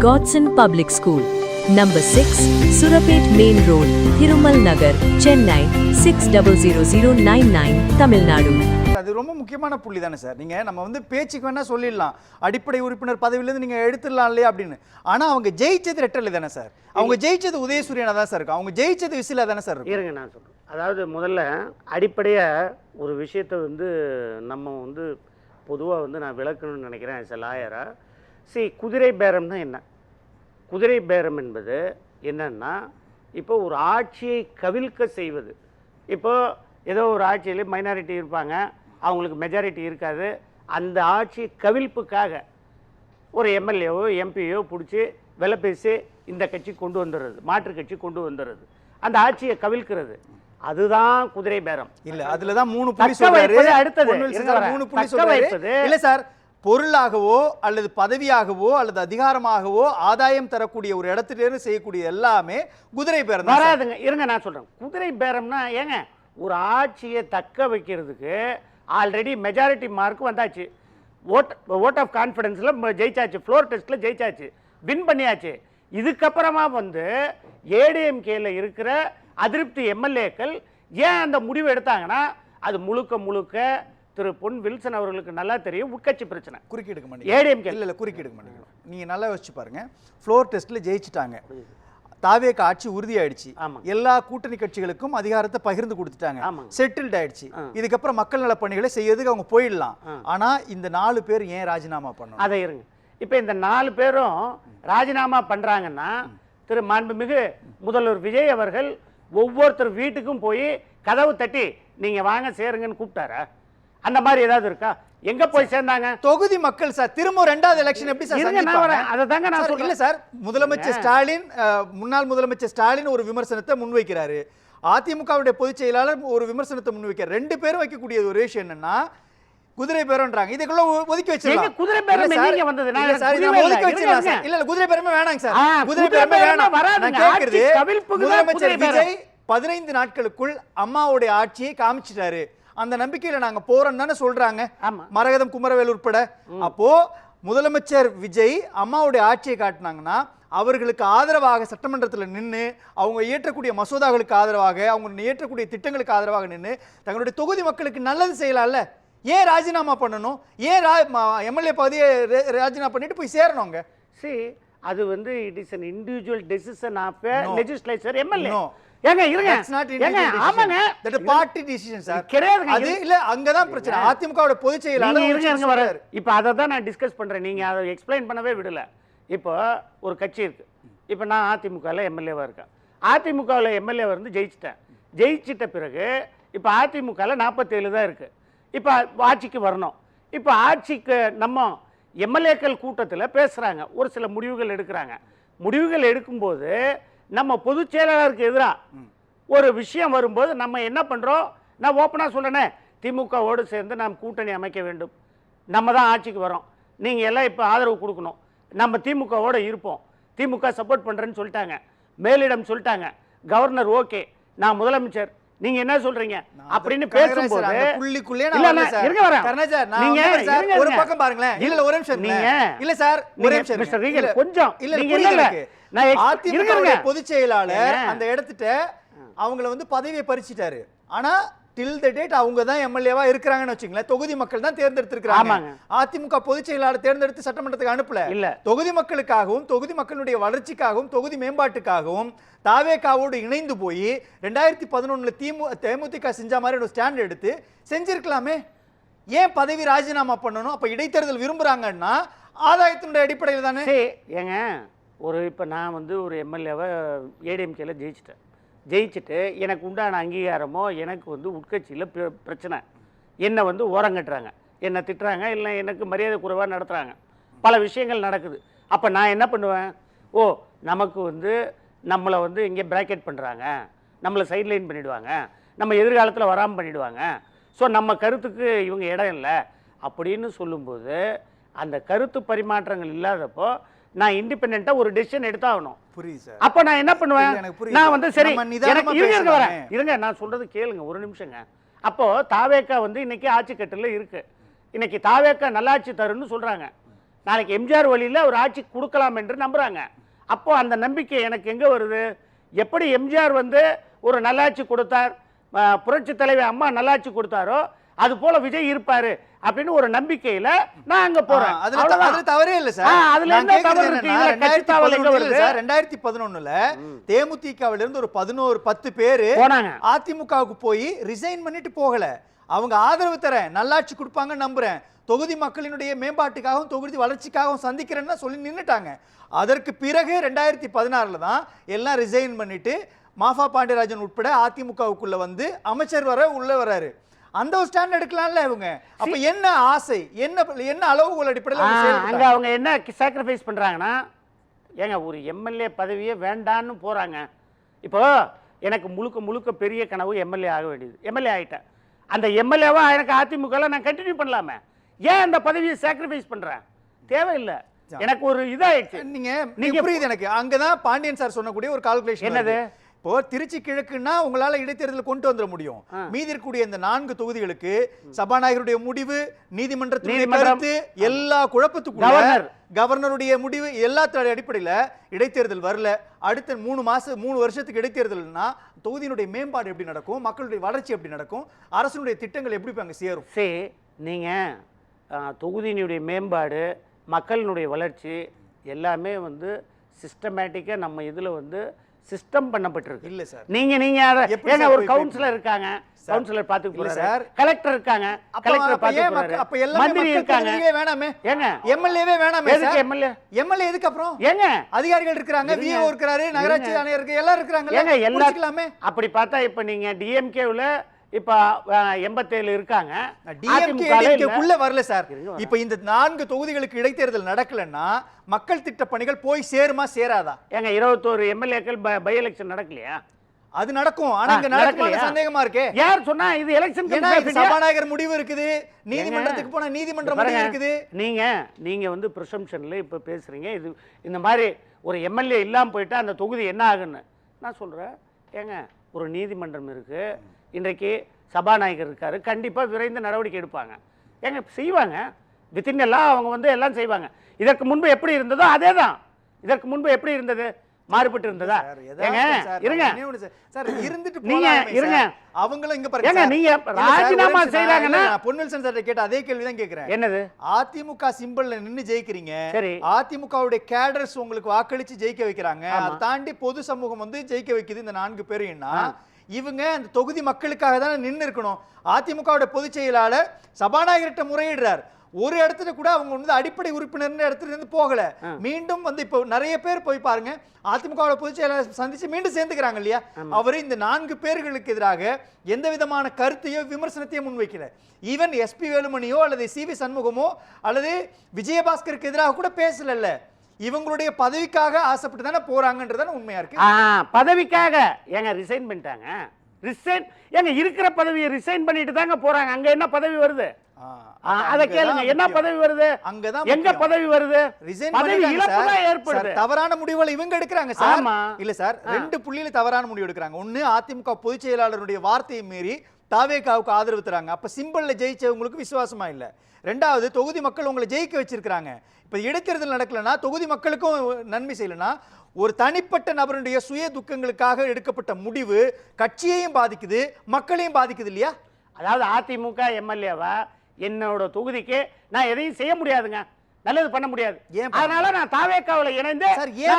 Godson Public School, Number 6, Surapet Main Road, Thirumal Nagar, Chennai 600099, Tamil Nadu. அது ரொம்ப முக்கியமான புள்ளி தானே சார். நம்ம வந்து பேச்சுக்கு வேணா சொல்லிடலாம், அடிப்படை உறுப்பினர் பதவியிலேருந்து நீங்கள் எடுத்துடலாம் இல்லையா அப்படின்னு. ஆனால் அவங்க ஜெயிச்சது ரெட்டலை தானே சார். அவங்க ஜெயிச்சது உதயசூரியனா தான் சார் இருக்கும். அவங்க ஜெயிச்சது விசிலா தானே சார் இருக்கும். இருங்க நான் சொல்கிறேன். அதாவது முதல்ல அடிப்படையாக ஒரு விஷயத்தை வந்து நம்ம வந்து பொதுவாக வந்து நான் விளக்கணும்னு நினைக்கிறேன் ஆஸ் எ லாயராக. குதிரை பேரம்னா என்ன? குதிரை பேரம் என்பது என்னன்னா, இப்போ ஒரு ஆட்சியை கவிழ்க்க செய்வது. இப்போ ஏதோ ஒரு ஆட்சியில் மைனாரிட்டி இருப்பாங்க, அவங்களுக்கு மெஜாரிட்டி இருக்காது. அந்த ஆட்சி கவிழ்ப்புக்காக ஒரு எம்எல்ஏவோ எம்பியோ பிடிச்சி விலை பேசி இந்த கட்சி கொண்டு வந்துடுறது, மாற்று கட்சி கொண்டு வந்துடுறது, அந்த ஆட்சியை கவிழ்க்கிறது. அதுதான் குதிரை பேரம். இல்ல அதுல தான் 3 புள்ளி சொல்றாரு. அடுத்தது 3 புள்ளி சொல்றாரு. இல்ல சார், பொருளாகவோ அல்லது பதவியாகவோ அல்லது அதிகாரமாகவோ ஆதாயம் தரக்கூடிய ஒரு இடத்திலிருந்து செய்யக்கூடிய எல்லாமே குதிரை பேரம் வராதுங்க. இருங்க நான் சொல்றேன். குதிரை பேரம்னா ஏங்க, ஒரு ஆட்சியை தக்க வைக்கிறதுக்கு ஆல்ரெடி மெஜாரிட்டி மார்க் வந்தாச்சு, ஓட் ஆஃப் கான்ஃபிடன்ஸ்ல ஜெயிச்சாச்சு, ஃப்ளோர் டெஸ்ட்ல ஜெயிச்சாச்சு, வின் பண்ணியாச்சு. இதுக்கப்புறமா வந்து ஏடிஎம்கேல இருக்கிற அதிருப்தி எம்எல்ஏக்கள் ஏன் அந்த முடிவு எடுத்தாங்கன்னா, அது முழுக்க முழுக்க திரு பொன் வில்சன் அவர்களுக்கு நல்லா தெரியும். உட்கட்சி பிரச்சனை. குறுக்கிடுக்க மாட்டேங்க. ஏடிஎம்கே இல்ல குறுக்கிடுக்க மாட்டேங்க. நீங்க நல்லா யோசிச்சு பாருங்க. ஃப்ளோர் டெஸ்ட்ல ஜெயிச்சிட்டாங்க, தாவேக ஆட்சி உறுதியாயிடுச்சு, எல்லா கூட்டணி கட்சிகளுக்கும் அதிகாரத்தை பகிர்ந்து கொடுத்துட்டாங்க, செட்டில்ட் ஆயிடுச்சு. இதுக்கப்புறம் மக்கள் நல பணிகளை செய்யறதுக்கு அவங்க போயிடலாம். ஆனா இந்த 4 பேர் ஏன் ராஜினாமா பண்ணணும்? அதை இருங்க. இப்ப இந்த 4 பேரும் ராஜினாமா பண்றாங்கன்னா, திரு மாண்புமிகு முதல்வர் விஜய் அவர்கள் ஒவ்வொருத்தர் வீட்டுக்கும் போய் கதவு தட்டி நீங்க வாங்க சேருங்கன்னு கூப்பிட்டாரா? அந்த மாதிரி ஏதாவது இருக்கா? எங்க போய் சேர்ந்தாங்க? தொகுதி மக்கள் சார். திரும்ப 2வது எலெக்ஷன் எப்படி சார் சந்திப்பாங்க? அததாங்க நான் சொல்றேன். இல்ல சார், முதலமைச்சர் ஸ்டாலின், முன்னாள் முதலமைச்சர் ஸ்டாலின் ஒரு விமர்சனத்தை முன்வைக்கிறாரு, அதிமுகவுடைய பொதுச் செயலாளர் ஒரு விமர்சனத்தை முன்வைக்கிறார். 2 பேரும் வைக்கக்கூடிய ஒரு விஷயம் என்னன்னா குதிரை பேரம்ன்றாங்க. இதுக்குள்ள ஒதுக்கி வச்சிடலாம். குதிரை பேரம் எங்க வந்தது? நான் சார் இத ஒதுக்கி வச்சிடலாம் சார். இல்ல குதிரை பேரமே வேணாங்க சார். குதிரை பேரமே வேணாம். நான் கேக்குறது, முதலமைச்சர் விஜய் 15 நாட்களுக்குள் அம்மாவுடைய ஆட்சியை காமிச்சிட்டாரு, அந்த நம்பிக்கையில நாங்க போறோம் தானே சொல்றாங்க மரகதம் குமரவேல் உட்பட. அப்போ முதலமைச்சர் விஜய் அம்மாவுடைய ஆட்சியை காட்டினாங்கன்னா, அவர்களுக்கு ஆதரவாக சட்டமன்றத்தில் நின்று, அவங்க இயற்றக்கூடிய மசோதாக்களுக்கு ஆதரவாக, அவங்க இயற்றக்கூடிய திட்டங்களுக்கு ஆதரவாக நின்று தங்களுடைய தொகுதி மக்களுக்கு நல்லது செய்யலாம்ல. ஏன் ராஜினாமா பண்ணணும்? ஏன் எம்எல்ஏ பதவியை ராஜினாமா பண்ணிட்டு போய் சேரணுங்க? அது வந்து it is an individual decision of a legislature MLA. ஏங்க இருங்க, ஏங்க ஆமாங்க, தட் பார்ட்டி டிசிஷன் சார். கிடையாதுங்க. அது இல்ல, அங்க தான் பிரச்சனை. அதிமுகவோட பொதுச் செயலாளர் இருங்க வராரு. இப்போ அதை தான் நான் டிஸ்கஸ் பண்றேன். நீங்க அதை எக்ஸ்பிளைன் பண்ணவே விடல. இப்போ ஒரு கட்சி இருக்கு. இப்போ நான் அதிமுகவில் எம்எல்ஏவா இருக்கேன். அதிமுகவில் எம்எல்ஏ வந்து ஜெயிச்சிட்டேன். ஜெயிச்சிட்ட பிறகு இப்போ அதிமுகவில் 47 தான் இருக்கு. இப்போ ஆட்சிக்கு வரணும். இப்போ ஆட்சிக்கு நம்ம எம்எல்ஏக்கள் கூட்டத்தில் பேசுகிறாங்க, ஒரு சில முடிவுகள் எடுக்கிறாங்க. முடிவுகள் எடுக்கும்போது நம்ம பொதுச் செயலாளருக்கு எதிராக ஒரு விஷயம் வரும்போது நம்ம என்ன பண்ணுறோம்? நான் ஓப்பனாக சொல்கிறேனே, திமுகவோடு சேர்ந்து நாம் கூட்டணி அமைக்க வேண்டும், நம்ம தான் ஆட்சிக்கு வரோம், நீங்கள் எல்லாம் இப்போ ஆதரவு கொடுக்கணும், நம்ம திமுகவோடு இருப்போம், திமுக சப்போர்ட் பண்ணுறேன்னு சொல்லிட்டாங்க, மேலிடம் சொல்லிட்டாங்க, கவர்னர் ஓகே, நான் முதலமைச்சர், நீங்க என்ன சொல்றீங்க அப்படின்னு பேசும்போது புள்ளிக்குள்ளே நான் சார் இருங்க வரேன். கர்ணாஜர் நீங்க ஒரு பக்கம் பாருங்களேன். இல்ல ஒரு நிமிஷம் நீங்க இல்ல சார், ஒரு நிமிஷம் மிஸ்டர் ரீகல் கொஞ்சம் இல்ல நீங்க இல்ல நான் அதிமுக பொதுச் செயலாளர் அந்த இடத்துட்ட அவங்கள வந்து பதவியை பறிச்சிட்டாரு. ஆனா டில் தி டேட் அவங்க தான் எம்எல்ஏவா இருக்கிறாங்கன்னு வச்சுங்களேன். தொகுதி மக்கள் தான் தேர்ந்தெடுத்திருக்காங்க. அதிமுக பொதுச் செயலாளர் தேர்ந்தெடுத்து சட்டமன்றத்துக்கு அனுப்பல. இல்ல, தொகுதி மக்களுக்காகவும் தொகுதி மக்களுடைய வளர்ச்சிக்காகவும் தொகுதி மேம்பாட்டுக்காகவும் தாவேகாவோடு இணைந்து போய் 2011 தேமுதிக செஞ்ச மாதிரி ஒரு ஸ்டாண்ட் எடுத்து செஞ்சிருக்கலாமே. ஏன் பதவி ராஜினாமா பண்ணணும்? அப்ப இடைத்தேர்தல் விரும்புறாங்கன்னா ஆதாயத்தினுடைய அடிப்படையில் தானே. ஏங்க ஒரு இப்போ நான் வந்து ஒரு எம்எல்ஏவை ஏடிஎம்கேல ஜெயிச்சுட்டு எனக்கு உண்டான அங்கீகாரமோ, எனக்கு வந்து உட்கட்சியில் பிரச்சனை, என்னை வந்து ஓரங்கட்டுறாங்க, என்னை திட்டுறாங்க, இல்லை எனக்கு மரியாதை குறைவாக நடத்துகிறாங்க, பல விஷயங்கள் நடக்குது. அப்போ நான் என்ன பண்ணுவேன்? ஓ நமக்கு வந்து நம்மளை வந்து இங்கே பிராக்கெட் பண்ணுறாங்க, நம்மளை சைட்லைன் பண்ணிவிடுவாங்க, நம்ம எதிர்காலத்தில் வராமல் பண்ணிவிடுவாங்க, ஸோ நம்ம கருத்துக்கு இவங்க இடம் இல்லை அப்படின்னு சொல்லும்போது, அந்த கருத்து பரிமாற்றங்கள் இல்லாதப்போ நான் இண்டிபெண்டா ஒரு டெசிஷன் எடுத்தாகணும். புரியுது சார். அப்ப நான் என்ன பண்ணுவேன்? நான் வந்து சரி இருங்க நான் சொல்றது கேளுங்க ஒரு நிமிஷங்க. அப்போ தாவேக்கா வந்து இன்னைக்கு ஆட்சி கட்டில இருக்கு. இன்னைக்கு தாவேக்கா நல்லாட்சி தருன்னு சொல்றாங்க. நாளைக்கு எம்ஜிஆர் வழியில ஒரு ஆட்சி கொடுக்கலாம் என்று நம்புறாங்க. அப்போ அந்த நம்பிக்கை எனக்கு எங்க வருது? எப்படி எம்ஜிஆர் வந்து ஒரு நல்லாட்சி கொடுத்தார், புரட்சி தலைவர் அம்மா நல்லாட்சி கொடுத்தாரோ அது போல விஜய் இருப்பாரு அப்படின்னு ஒரு நம்பிக்கையில நான் அங்க போறேன். அதுல தவறே இல்ல சார். அதுல என்ன தவறு இருக்கு? இதுல கட்சி தாவல் எங்க வருது சார்? 2011ல தேமுதிகவில இருந்து ஒரு 10 பேர் போனாங்க, அதிமுகவுக்கு போய் ரிசைன் பண்ணிட்டு போகல. அவங்க ஆதரவு தரேன், நல்லாட்சி கொடுப்பாங்க நம்புறேன், தொகுதி மக்களினுடைய மேம்பாட்டுக்காகவும் தொகுதி வளர்ச்சிக்காகவும் சந்திக்கிறேன்னு சொல்லி நின்னுட்டாங்க. அதற்கு பிறகு 2016ல தான் எல்லாம் ரிசைன் பண்ணிட்டு மாஃபா பாண்டியராஜன் உட்பட அதிமுகவுக்குள்ள வந்து அமைச்சர் உள்ள வராரு. அந்த ஒரு ஸ்டாண்ட் எடுக்கலாம்ல இவங்க. அப்ப என்ன ஆசை, என்ன அளவுகோல் அடிப்படையில் அங்க அவங்க என்ன சாக்ரிஃபைஸ் பண்றாங்கன்னா, ஏங்க ஒரு எம்எல்ஏ பதவியே வேண்டான்னு போறாங்க. இப்போ எனக்கு முழுக்க பெரிய கனவு எம்எல்ஏ ஆக வேண்டியது. எம்எல்ஏ ஆயிட்டேன். அந்த எம்எல்ஏவா எனக்கு அதிமுக நான் கண்டினியூ பண்ணலாமே. ஏன் அந்த பதவியை சாக்ரிஃபைஸ் பண்றேன்? தேவையில்லை. எனக்கு ஒரு இதாயிடுச்சு. நீங்க புரியுது எனக்கு. அங்கதான் பாண்டியன் சார் சொன்னக்கூடிய ஒரு கால்குலேஷன். என்னது? இப்போ திருச்சி கிழக்குன்னா உங்களால இடைத்தேர்தல் கொண்டு வந்துட முடியும். மீதி இருக்கக்கூடிய இந்த 4 தொகுதிகளுக்கு சபாநாயகருடைய முடிவு, நீதிமன்றத்துடைய கருத்து, எல்லா குழப்பத்துக்குள்ள கவர்னருடைய முடிவு எல்லாத்தோட அடிப்படையில இடைத்தேர்தல் வரல. அடுத்த 3 வருஷத்துக்கு இடைத்தேர்தல்னா தொகுதியினுடைய மேம்பாடு எப்படி நடக்கும், மக்களுடைய வளர்ச்சி எப்படி நடக்கும், அரசுடைய திட்டங்கள் எப்படி அங்க சேரும்? சரி, நீங்க தொகுதியினுடைய மேம்பாடு, மக்களினுடைய வளர்ச்சி எல்லாமே வந்து சிஸ்டமேட்டிக்கா நம்ம இதுல வந்து சிஸ்டம் பண்ணப்பட்டிருக்கு. இல்ல சார், நீங்க ஏங்க ஒரு கவுன்சிலர் இருக்காங்க, கவுன்சிலர் பாத்துக்க போறாரு சார், கலெக்டர் இருக்காங்க, கலெக்டர் பாத்துக்க போறாரு, அப்ப எல்லாமே மந்திரி இருக்காங்க. வேணாமே ஏங்க எம்எல்ஏவே வேணாமே சார்? எம்எல்ஏ எதுக்கு அப்புறம்? ஏங்க அதிகாரிகள் இருக்காங்க, விஓ இருக்காரு, நகராட்சி ஆணையர் இருக்கு, எல்லாரும் இருக்காங்க. ஏங்க எல்லாமே அப்படி பார்த்தா இப்ப நீங்க டிஎம்கேவுல இப்ப 87 இருக்காங்க, டிஎம்கேக்குள்ள வரல சார். இப்ப இந்த 4 தொகுதிகளுக்கு இடைத்தேர்தல் நடக்கலன்னா மக்கள் திட்ட பணிகள் போய் சேருமா சேராதா? ஏங்க 21 எம்எல்ஏக்கள் பை எலெக்ஷன் நடக்கலையா? அது நடக்கும். ஆனா இங்க நடக்கல, சந்தேகமா இருக்கு. யார் சொன்னா இது எலெக்ஷன்? சபாநாயகர் முடிவு இருக்குது, நீதிமன்றத்துக்கு போனா நீதிமன்றம் முடிவு இருக்குது. நீங்க வந்து பிரசம்ஷன்ல இப்ப பேசுறீங்க. இது இந்த மாதிரி ஒரு எம்எல்ஏ இல்லாம போயிட்டா அந்த தொகுதி என்ன ஆகுன்னு நான் சொல்றேன். ஏங்க ஒரு நீதிமன்றம் இருக்கு, இன்றைக்கு சபாநாயகர் இருக்காரு, கண்டிப்பா விரைந்து நடவடிக்கை எடுப்பாங்க. ஏங்க செய்வாங்க, வித்தின் எல்லாம் அவங்க வந்து எல்லாம் செய்வாங்க. இதற்கு முன்பு எப்படி இருந்ததோ அதே தான். இதற்கு முன்பு எப்படி இருந்தது? மாறுபட்டு இருந்ததா? ஏங்க இருங்க சார், இருந்துட்டு நீங்க இருங்க, அவங்களும் இங்க பாருங்க. ஏங்க நீங்க ராஜினாமா செய்றாங்கன்னா பொன்வில்சன் சார் கேட்ட அதே கேள்வி தான் கேக்குறேன். என்னது? அதிமுக சிம்பல்ல நின்னு ஜெயிக்கிறீங்க, சரி, அதிமுகவுடைய கேடர்ஸ் உங்களுக்கு வாக்களிச்சு ஜெயிக்க வைக்கிறாங்க, அதை தாண்டி பொது சமூகம் வந்து ஜெயிக்க வைக்குது இந்த 4 பேரையும்னா இவங்க அந்த தொகுதி மக்களுக்காக தானே நின்று இருக்கணும். அதிமுகவுடைய பொதுச் செயலாளர் சபாநாயகர்கிட்ட முறையிடுறார். ஒரு இடத்துல கூட அவங்க வந்து அடிப்படை உறுப்பினர் இடத்துல இருந்து போகல. மீண்டும் வந்து இப்போ நிறைய பேர் போய் பாருங்க, அதிமுக பொதுச் செயலாளர் சந்திச்சு மீண்டும் சேர்ந்துக்கிறாங்க இல்லையா? அவரு இந்த 4 பேர்களுக்கு எதிராக எந்த விதமான கருத்தையோ விமர்சனத்தையோ முன்வைக்கல. ஈவன் எஸ்பி வேலுமணியோ அல்லது சிவி சண்முகமோ அல்லது விஜயபாஸ்கருக்கு எதிராக கூட பேசல. இவங்களுடைய பதவிக்காக ஆசைப்பட்டு தானே போறாங்கன்றதான உண்மையா இருக்கு. பதவிக்காக ஏங்க ரிசைன் பண்ணிட்டாங்க. ரிசைன் ஏங்க இருக்கிற பதவியை ரிசைன் பண்ணிட்டு தாங்க போறாங்க. அங்க என்ன பதவி வருது? அத கேளுங்க, என்ன பதவி வருது? அங்கதான் எங்க பதவி வருது? பதவி இழப்பு தான் ஏற்படுது. தவறான முடிவுகளை இவங்க எடுக்கிறாங்க சார். இல்ல சார், 2 புள்ளியில தவறான முடிவு எடுக்கிறாங்க. ஒண்ணு, அதிமுக பொதுச் செயலாளருடைய வார்த்தையை மீறி தாவேகாவுக்கு ஆதரவு தராங்க. அப்ப சிம்பிள்ல ஜெயிச்சவங்களுக்கு விசுவாசமா இல்ல. 2வது, தொகுதி மக்கள் உங்களை ஜெயிக்க வச்சிருக்காங்க. இப்ப இடைத்தேர்தல் நடக்கலன்னா தொகுதி மக்களுக்கும் நன்மை செய்யலன்னா ஒரு தனிப்பட்ட நபருடைய சுய துக்கங்களுக்காக எடுக்கப்பட்ட முடிவு கட்சியையும் பாதிக்குது, மக்களையும் பாதிக்குது இல்லையா? அதாவது அதிமுக எம்எல்ஏவா என்னோட தொகுதிக்கு நான் எதையும் செய்ய முடியாதுங்க, நல்லது பண்ண முடியாது. அதனால நான் தாவேகாவுல இணைந்து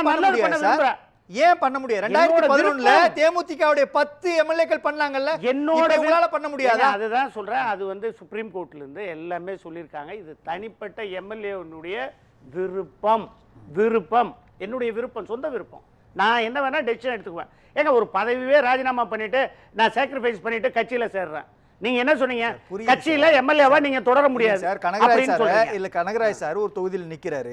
நல்லது பண்ண விரும்புறேன். ஏன் பண்ண முடியாது? 2011ல தேமுதிகவுடைய 10 எம்எல்ஏக்கள் பண்ணாங்கல்ல, என்னோட உங்களால பண்ண முடியாது? அதுதான் சொல்றேன். அது வந்து சுப்ரீம் கோர்ட்ல இருந்து எல்லாமே சொல்லியிருக்காங்க. இது தனிப்பட்ட எம்எல்ஏனுடைய விருப்பம், என்னுடைய விருப்பம், சொந்த விருப்பம். நான் என்ன வேணா டெசிஷன் எடுத்துக்குவேன். ஏங்க ஒரு பதவியே ராஜினாமா பண்ணிட்டு நான் சாக்ரிஃபைஸ் பண்ணிட்டு கட்சியில சேர்றேன். நீங்க என்ன சொன்னீங்க? கட்சியில எம்எல்ஏவா நீங்க தொடர முடியாது சார். கனகராஜ் சார் இல்ல, கனகராஜ் சார் ஒரு தொகுதியில் நிக்கிறாரு.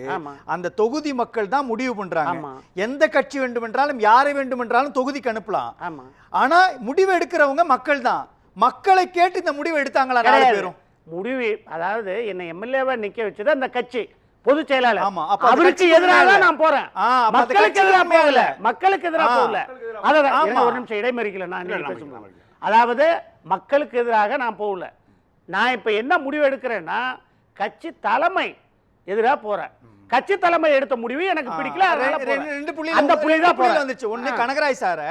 அந்த தொகுதி மக்கள் தான் முடிவு பண்றாங்க. எந்த கட்சி வேண்டுமென்றாலும் யாரை வேண்டுமென்றாலும் தொகுதிக்கு அனுப்பலாம். ஆனா முடிவு எடுக்கிறவங்க மக்கள் தான். மக்களை கேட்டு இந்த முடிவு எடுத்தாங்களா? 4 பேரும் முடிவு, அதாவது என்ன எம்எல்ஏவா நிக்க வச்சது அந்த கட்சி பொதுச் செயலாளர். அவருக்கு எதிராக நான் போறேன், மக்களுக்கு எதிராக போகல. மக்களுக்கு எதிராக போகல. அதான் ஒரு நிமிஷம் இடைமறிக்கல, நான் அதாவது மக்களுக்கு எதிராக நான் போகல. நான் இப்ப என்ன முடிவு எடுக்கிறேன்னா, கட்சி தலைமை எதிராக போறேன். கட்சி தலைமை எடுத்த முடிவு எனக்கு பிடிக்கல. அந்த புள்ளி தான் வந்துச்சு. ஒண்ணு கனகராஜ் சார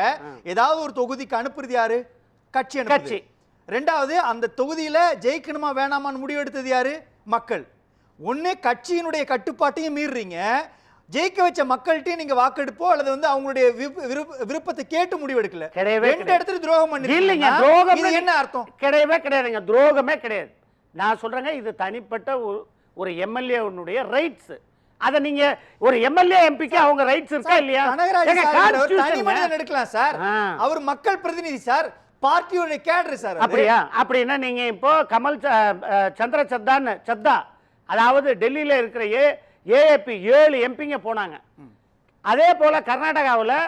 ஏதாவது ஒரு தொகுதிக்கு அனுப்புறது யாரு? கட்சி. ரெண்டாவது அந்த தொகுதியில ஜெயிக்கணுமா வேணாமான்னு முடிவு எடுத்தது யாரு? மக்கள். ஒண்ணு கட்சியினுடைய கட்டுப்பாட்டையும் மீறீங்க, ஜெயிக்க வச்ச மக்கள்கிட்ட நீங்க வாக்கெடுப்போ அல்லது வந்து அவங்களுடைய விருப்பத்தை கேட்டு முடிவு எடுக்கல. ரெண்டு இடத்துல துரோகம் பண்ணீங்க. இது என்ன அர்த்தம்? கிடையவே கிடையாதுங்க, துரோகமே கிடையாது. நான் சொல்றேங்க, இது தனிப்பட்ட ஒரு எம்எல்ஏனுடைய ரைட்ஸ். அத நீங்க ஒரு எம்எல்ஏ எம்பிக்கு அவங்க ரைட்ஸ் இருக்கா இல்லையா? தனி மனிதன் எடுக்கலாம் சார், அவர் மக்கள் பிரதிநிதி சார், பார்ட்டியோட கேடர் சார். அப்படியா? அப்படின்னா நீங்க இப்போ கமல் சந்திர சத்தா, அதாவது டெல்லியில இருக்கிற ஏஏபி 7 எம்பிங்க போனாங்க. அதே போல கர்நாடகாவில்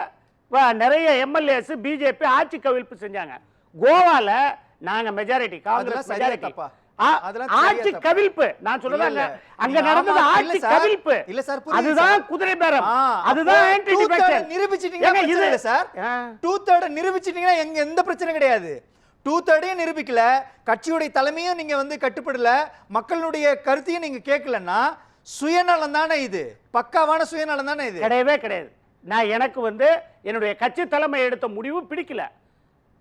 நிறைய எம்எல்ஏஸ் பிஜேபி ஆட்சி கவிழ்ப்பு செஞ்சாங்க. கோவால நாங்க மெஜாரிட்டி, காங்கிரஸ் மெஜாரிட்டி. ஆட்சி கவிழ்ப்பு நான் சொல்றேன், அங்க நடந்தது ஆட்சி கவிழ்ப்பு இல்ல சார். அதுதான் குதிரை பேரம், அதுதான் ஆன்டி டிஃபெக்ஷன். நிரூபிச்சிட்டீங்க சார். 2/3 நிரூபிச்சிட்டீங்கன்னா எந்த பிரச்சனை கிடையாது. 2/3 நிரூபிக்கல, கட்சியுடைய தலைமையும் நீங்க வந்து கட்டுப்படல, மக்களுடைய கருத்தையும் நீங்க கேட்கலன்னா சுயநலம் தானே இது? பக்காவான சுயநலம் தானே இது? கிடையவே கிடையாது. நான் எனக்கு வந்து என்னுடைய கட்சி தலைமை எடுத்த முடிவு பிடிக்கல,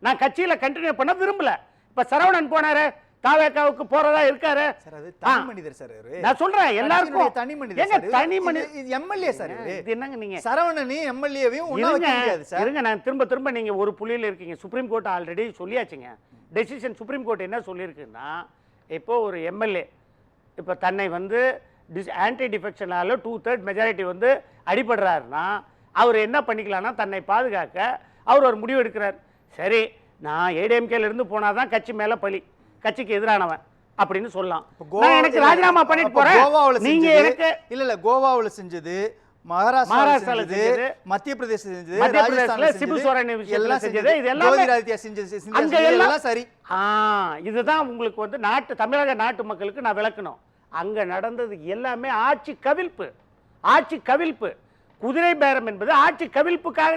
நான் கட்சியில கண்டினியூ பண்ண விரும்பல. இப்ப சரவணன் போனாரு, தாவேக்காவுக்கு போறதா இருக்காரு சார். அது தனி மனிதர் சார். நான் சொல்றேன் எல்லாருக்கும் தனி மனிதர் சார். தனி மனிதர். இது எம்எல்ஏ சார். இது என்னங்க நீங்க சரவணனையும் எம்எல்ஏவையும் ஒண்ணா வைக்க முடியாது சார். இருங்க, நான் திரும்ப நீங்க ஒரு புள்ளியில இருக்கீங்க. சுப்ரீம் கோர்ட் ஆல்ரெடி சொல்லியாச்சுங்க டெசிஷன். சுப்ரீம் கோர்ட் என்ன சொல்லியிருக்குன்னா, இப்போ ஒரு எம்எல்ஏ இப்போ தன்னை வந்து ஆன்டி டிஃபெக்ஷனால 2/3 மெஜாரிட்டி வந்து அடிபடுறாருன்னா அவர் என்ன பண்ணிக்கலாம்னா, தன்னை பாதுகாக்க அவர் ஒரு முடிவு எடுக்கிறார். சரி, நான் ஏடிஎம்கேல இருந்து போனாதான் கட்சி மேல பழி, கட்சிக்கு எதிரானவன் அப்படின்னு சொல்லலாம். எனக்கு ராஜினாமா பண்ணிட்டு போறேன். நீங்க எனக்கு இல்ல கோவாவுல செஞ்சது, மகாராஷ்டிரால செஞ்சது, மத்திய பிரதேசம் செஞ்சது, ராஜஸ்தான்ல சிபு சோரன் விஷயத்துல செஞ்சது, இது எல்லாம் சரி. இதுதான் உங்களுக்கு வந்து தமிழக நாட்டு மக்களுக்கு நான் விளக்கணும். அங்க நடந்தது எல்லாமே ஆட்சி கவிழ்ப்பு. ஆட்சி கவிழ்ப்பு, குதிரை பேரம் என்பது ஆட்சி கவிழ்ப்புக்காக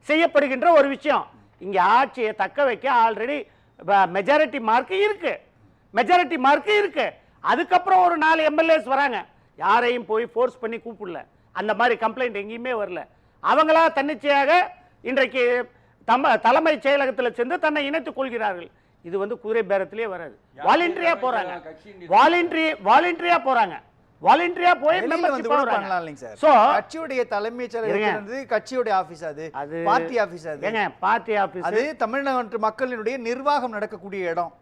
செய்யப்படுகின்ற ஒரு விஷயம். இங்க ஆட்சியை தக்க வைக்க ஆல்ரெடி மெஜாரிட்டி மார்க் இருக்கு. அதுக்கப்புறம் ஒரு 4 எம்எல்ஏஸ் வராங்க, யாரையும் போய் ஃபோர்ஸ் பண்ணி கூப்பிடல, அந்த மாதிரி கம்ப்ளைண்ட் எங்கேயுமே வரல. அவங்களா தன்னிச்சையாக இன்றைக்கு தலைமைச் செயலகத்தில் சென்று தன்னை இணைத்துக் கொள்கிறார்கள். இது வந்து குதிரை பேரத்திலே வராது. வாலண்டரியா போறாங்க, வாலண்டரியா போறாங்க, வாலண்டரியா போய் மெம்பர்ஷிப் பண்ணலாம் சார். சோ கட்சியுடைய தலைமைச் செயலகம் வந்து கட்சியுடைய ஆபீஸ், அது பார்ட்டி ஆபீஸ். அது ஏங்க பார்ட்டி ஆபீஸ், அது தமிழ்நாட்டு மக்களினுடைய நிர்வாகம் நடக்கக்கூடிய இடம்,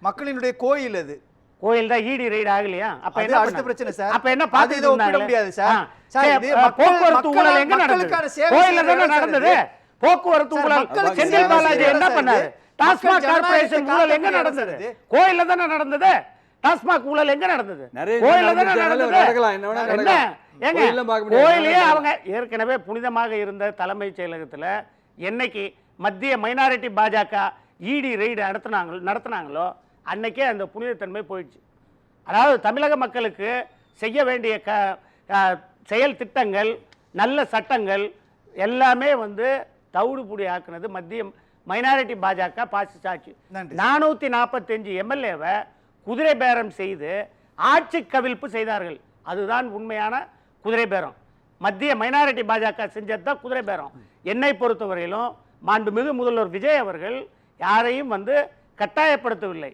மக்களினுடைய கோயில். அது கோயில் தான் ஈடி ரைட் ஆகலையா? அப்ப என்ன அடுத்த பிரச்சனை சார்? அப்ப என்ன பார்த்து இத ஒப்பிட முடியாது சார். போக்குவரத்து ஊழல் எங்க நடந்தது? கோயில்ல தான நடந்தது. போக்குவரத்து ஊழல் செந்தில் பாலாஜி என்ன பண்ணாரு? டாஸ்மாக் கார்ப்பரேஷன் ஊழல் எங்க நடந்தது? கோயில்ல தான நடந்தது. டாஸ்மாக் ஊழல் எங்க நடந்தது? கோயில்ல தான நடந்தது. கோயிலே அவங்க ஏற்கனவே புனிதமாக இருந்த தலைமைச் செயலகத்துல என்னைக்கு மத்திய மைனாரிட்டி பாஜக இடி ரெய்டு நடத்தினாங்களோ அன்னைக்கே அந்த புனிதத்தன்மை போயிடுச்சு. அதாவது தமிழக மக்களுக்கு செய்ய வேண்டிய செயல் திட்டங்கள், நல்ல சட்டங்கள் எல்லாமே வந்து தவிடுபுடி ஆக்குனது மத்திய மைனாரிட்டி பாஜக பாசிஸ்ட் ஆட்சி. 445 எம்எல்ஏவை குதிரை பேரம் செய்து ஆட்சி கவிழ்ப்பு செய்தார்கள். அதுதான் உண்மையான குதிரை பேரம். மத்திய மைனாரிட்டி பாஜக செஞ்சது தான் குதிரை பேரம். என்னை பொறுத்தவரையிலும் மாண்புமிகு முதல்வர் விஜய் அவர்கள் யாரையும் வந்து கட்டாயப்படுத்தவில்லை.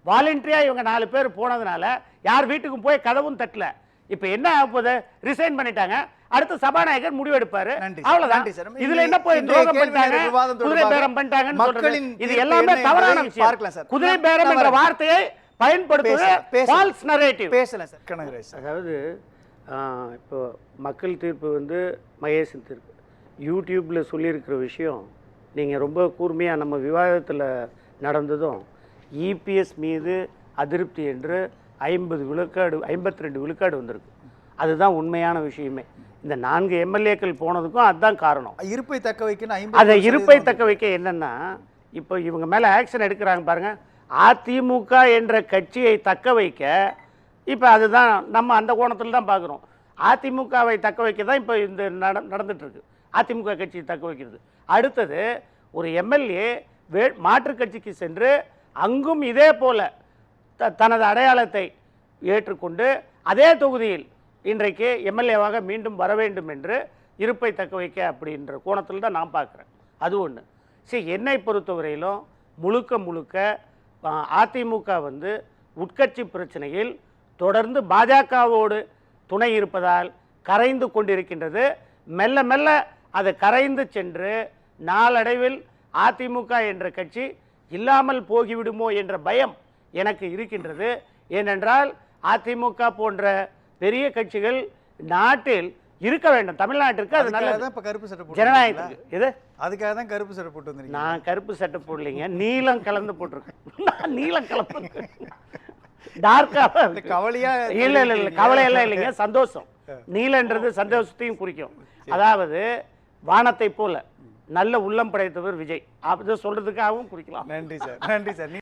வாலண்டரியா இவங்க 4 பேர் போனதுனால யார் வீட்டுக்கும் போய் கதவும் தட்டல. இப்ப என்ன ஆகுது? ரிசைன் பண்ணிட்டாங்க. அடுத்து சபாநாயகர் முடிவு எடுப்பாரு. அவ்வளவுதான். இதுல என்ன போய் துரோகம் பண்ணிட்டாங்க, குதிரை பேரம் பண்ணிட்டாங்கன்னு சொல்றது, இது எல்லாமே தவறான விஷயம். குதிரை பேரம் என்ற வார்த்தையை பயன்படுத்துவது ஃபால்ஸ் நரேட்டிவ். பேசலாம் சார் கனகராஜ். அதாவது இப்போ மக்கள் தீர்ப்பு வந்து மகேசன் தீர்ப்பு யூடியூப்ல சொல்லியிருக்கிற விஷயம் நீங்கள் ரொம்ப கூர்மையாக நம்ம விவாதத்தில் நடந்ததும் இபிஎஸ் மீது அதிருப்தி என்று 52 விழுக்காடு வந்திருக்கு. அதுதான் உண்மையான விஷயமே. இந்த 4 எம்எல்ஏக்கள் போனதுக்கும் அதுதான் காரணம். இருப்பை தக்க வைக்க அதை இருப்பை தக்க வைக்க என்னன்னா, இப்போ இவங்க மேலே ஆக்ஷன் எடுக்கிறாங்க பாருங்க. அதிமுக என்ற கட்சியை தக்க வைக்க இப்போ அதுதான் நம்ம அந்த கோணத்தில் தான் பார்க்குறோம். அதிமுகவை தக்க வைக்க தான் இப்போ இந்த நடந்துட்டு இருக்கு. அதிமுக கட்சியை தக்க வைக்கிறது. அடுத்தது ஒரு எம்எல்ஏ மாற்றுக் கட்சிக்கு சென்று அங்கும் இதே போல தனது அடையாளத்தை ஏற்றுக்கொண்டு அதே தொகுதியில் இன்றைக்கு எம்எல்ஏவாக மீண்டும் வர வேண்டும் என்று இருப்பை தக்க வைக்க அப்படின்ற கோணத்தில் தான் நான் பார்க்குறேன். அது ஒன்று. சரி, என்னை பொறுத்தவரையிலும் முழுக்க அதிமுக வந்து உட்கட்சி பிரச்சனையில் தொடர்ந்து பாஜகவோடு துணை இருப்பதால் கரைந்து கொண்டிருக்கின்றது. மெல்ல மெல்ல அது கரைந்து சென்று நாளடைவில் அதிமுக என்ற கட்சி இல்லாமல் போகிவிடுமோ என்ற பயம் எனக்கு இருக்கின்றது. ஏனென்றால் அதிமுக போன்ற பெரிய கட்சிகள் நாட்டில் இருக்க வேண்டும். தமிழ்நாட்டிற்கு அது நல்லது. ஜனநாயகத்துக்கு இது அதுக்காக தான் கருப்பு சட்டை போட்டு வந்திருக்கீங்க. நான் கருப்பு சட்டை போடலைங்க, நீலம் கலந்து போட்டிருக்கேன். நீலம் கலந்து டார்க்கா கவலையா இல்ல கவலையெல்லாம் இல்லைங்க, சந்தோஷம். நீலன்றது சந்தோஷத்தையும் குறிக்கும். அதாவது வானத்தை போல நல்ல உள்ளம் படைத்தவர் விஜய், அப்படி சொல்றதுக்காகவும் குறிக்கலாம். நன்றி சார். நன்றி சார்.